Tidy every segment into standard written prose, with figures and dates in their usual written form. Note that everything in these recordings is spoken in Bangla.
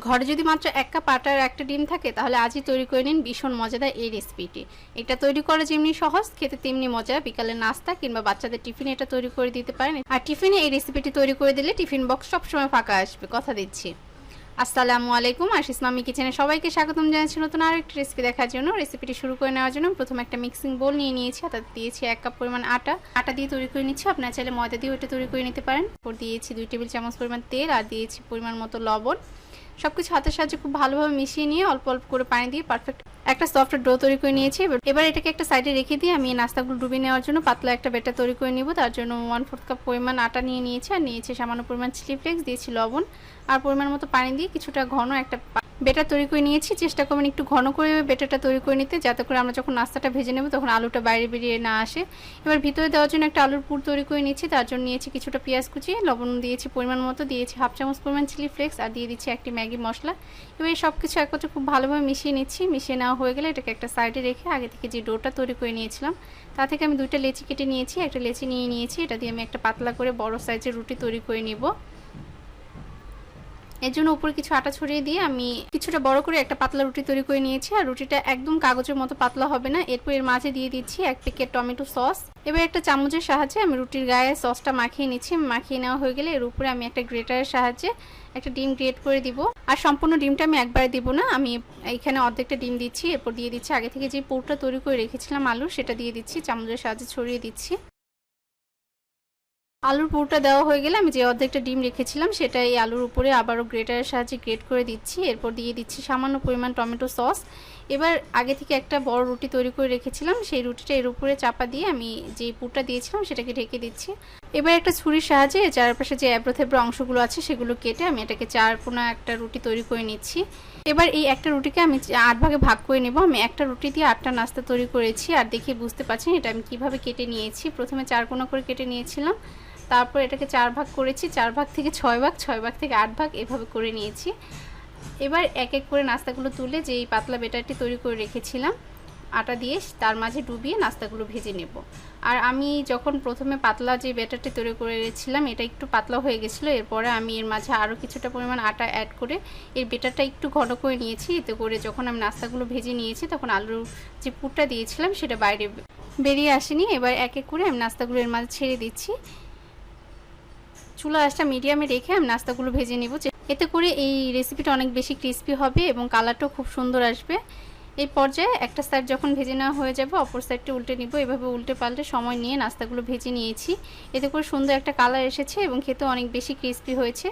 ঘরে যদি মাত্র 1 কাপ আটা আর 1টা ডিম থাকে তাহলে আজই তৈরি করে নিন ভীষণ মজাদার এই রেসিপিটি। এটা তৈরি করা যেমনি সহজ, খেতে তেমনি মজা। বিকালের নাস্তা কিংবা বাচ্চাদের টিফিনে এটা তৈরি করে দিতে পারেন। আর টিফিনে এই রেসিপিটি তৈরি করে দিলে টিফিন বক্স সবসময় ফাঁকা আসবে, কথা দিচ্ছি। আসসালামু আলাইকুম, আশিস মাম্মি কিচেনে সবাইকে স্বাগতম জানাচ্ছি নতুন আরও একটি রেসিপি দেখার জন্য। রেসিপিটি শুরু করে নেওয়ার জন্য প্রথমে একটা মিক্সিং বোল নিয়ে নিয়েছি, তাতে দিয়েছি 1 কাপ পরিমাণ আটা দিয়ে তৈরি করে নিচ্ছি। আপনারা চাইলে ময়দা দিয়ে ওটা তৈরি করে নিতে পারেন। ওর দিয়েছি 2 টেবিল চামচ পরিমাণ তেল আর দিয়েছি পরিমাণ মতো লবণ। সবকিছু হাতের সাহায্যে খুব ভালোভাবে মিশিয়ে নিয়ে অল্প অল্প করে পানি দিয়ে পারফেক্ট একটা সফট ডো তৈরি করে নিয়েছি। এবার এটাকে একটা সাইডে রেখে দিয়ে আমি নাস্তাগুলো ডুবিয়ে নেওয়ার জন্য পাতলা একটা ব্যাটার তৈরি করে নিব। তার জন্য 1/4 কাপ পরিমাণ আটা নিয়ে নিয়েছি আর নিয়েছি সামান্য পরিমাণ চিলি ফ্লেক্স, দিয়েছি লবণ আর পরিমাণ মতো পানি দিয়ে কিছুটা ঘন একটা ব্যাটার তৈরি করে নিয়েছি। চেষ্টা করবেন একটু ঘন করে ব্যাটারটা তৈরি করে নিতে, যাতে করে আমরা যখন নাস্তাটা ভেজে নেব তখন আলুটা বাইরে বেরিয়ে না আসে। এবার ভিতরে দেওয়ার জন্য একটা আলুর পুর তৈরি করে নিয়েছি। তার জন্য নিয়েছি কিছুটা পেঁয়াজ কুচি, লবণ দিয়েছি পরিমাণ মতো, দিয়েছি 1/2 চামচ পরিমাণ চিলি ফ্লেক্স আর দিয়ে দিচ্ছি একটি ম্যাগি মশলা। এবার এই সব কিছু একত্রে খুব ভালোভাবে মিশিয়ে নিচ্ছি। মিশিয়ে নেওয়া হয়ে গেলে এটাকে একটা সাইডে রেখে আগে থেকে যে ডোটা তৈরি করে নিয়েছিলাম তা থেকে আমি 2টা লেচি কেটে নিয়েছি। একটা লেচি নিয়ে নিয়েছি, এটা দিয়ে আমি একটা পাতলা করে বড় সাইজের রুটি তৈরি করে নিব। এর জন্য উপরে কিছু আটা ছড়িয়ে দিয়ে আমি কিছুটা বড় করে একটা পাতলা রুটি তৈরি করে নিয়েছি। আর রুটিটা একদম কাগজের মতো পাতলা হবে না। এরপর এর মাঝে দিয়ে দিচ্ছি 1 প্যাকেট টমেটো সস। এবার একটা চামচের সাহায্যে আমি রুটির গায়ে সসটা মাখিয়ে নিচ্ছি। মাখিয়ে নেওয়া হয়ে গেলে এর উপরে আমি একটা গ্রেটারের সাহায্যে একটা ডিম গ্রেট করে দিব। আর সম্পূর্ণ ডিমটা আমি একবারে দিব না, আমি এইখানে অর্ধেকটা ডিম দিচ্ছি। এরপর দিয়ে দিচ্ছি আগে থেকে যে পুরটা তৈরি করে রেখেছিলাম আলুর, সেটা দিয়ে দিচ্ছি, চামচের সাহায্যে ছড়িয়ে দিচ্ছি। আলুর পুরটা দেওয়া হয়ে গেলে আমি যে অর্ধেকটা ডিম রেখেছিলাম সেটা এই আলুর উপরে আবারও গ্রেটারের সাহায্যে গ্রেট করে দিচ্ছি। এরপর দিয়ে দিচ্ছি সামান্য পরিমাণ টমেটো সস। এবার আগে থেকে একটা বড় রুটি তৈরি করে রেখেছিলাম, সেই রুটিটা এর উপরে চাপা দিয়ে আমি যে পুরটা দিয়েছিলাম সেটাকে ঢেকে দিচ্ছি। এবার একটা ছুরির সাহায্যে চারপাশে যে এবড়ো থেবড়ো অংশগুলো আছে সেগুলো কেটে আমি এটাকে 4 কোণা একটা রুটি তৈরি করে নিচ্ছি। এবার এই একটা রুটিকে আমি 8 ভাগে ভাগ করে নেব। আমি একটা রুটি দিয়ে 8টা নাস্তা তৈরি করেছি, আর দেখে বুঝতে পারছেন এটা আমি কিভাবে কেটে নিয়েছি। প্রথমে 4 কোণা করে কেটে নিয়েছিলাম, তারপর এটাকে 4 ভাগ করেছি, 4 ভাগ থেকে 6 ভাগ, 6 ভাগ থেকে 8 ভাগ এভাবে করে নিয়েছি। এবার এক এক করে নাস্তাগুলো তুলে যেই পাতলা ব্যাটারটি তৈরি করে রেখেছিলাম আটা দিয়ে তার মাঝে ডুবিয়ে নাস্তাগুলো ভেজে নেব। আর আমি যখন প্রথমে পাতলা যে ব্যাটারটি তৈরি করেছিলাম এটা একটু পাতলা হয়ে গেছিলো, এরপরে আমি এর মাঝে আরও কিছুটা পরিমাণ আটা অ্যাড করে এর ব্যাটারটা একটু ঘন করে নিয়েছি। এতে করে যখন আমি নাস্তাগুলো ভেজে নিয়েছি তখন আলুর যে পুরটা দিয়েছিলাম সেটা বাইরে বেরিয়ে আসেনি। এবার এক এক করে আমি নাস্তাগুলো এর মাঝে ছেড়ে দিচ্ছি। চুলা আঁচটা মিডিয়ামে রেখে আমি নাস্তাগুলো ভেজে নেব, এতে করে এই রেসিপিটা অনেক বেশি ক্রিস্পি হবে এবং কালারটাও খুব সুন্দর আসবে। এই পর্যায়ে একটা সাইড যখন ভেজে নেওয়া হয়ে যাবে অপর সাইডটা উল্টে নিব। এভাবে উল্টে পাল্টে সময় নিয়ে নাস্তাগুলো ভেজে নিয়েছি। এতে করে সুন্দর একটা কালার এসেছে এবং খেতে অনেক বেশি ক্রিস্পি হয়েছে।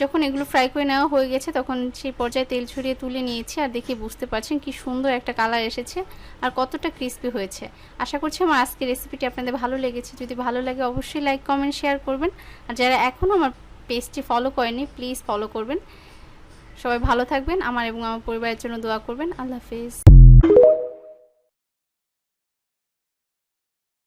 যখন এগুলো ফ্রাই করে নেওয়া হয়ে গেছে তখন সেই পর্যায়ে তেল ছড়িয়ে তুলে নিয়েছি। আর দেখে বুঝতে পারছেন কি সুন্দর একটা কালার এসেছে আর কতটা ক্রিস্পি হয়েছে। আশা করছি আমার আজকের রেসিপিটি আপনাদের ভালো লেগেছে। যদি ভালো লাগে অবশ্যই লাইক কমেন্ট শেয়ার করবেন। আর যারা এখনও আমার পেজটি ফলো করেনি প্লিজ ফলো করবেন। সবাই ভালো থাকবেন, আমার এবং আমার পরিবারের জন্য দোয়া করবেন। আল্লাহ হাফেজ।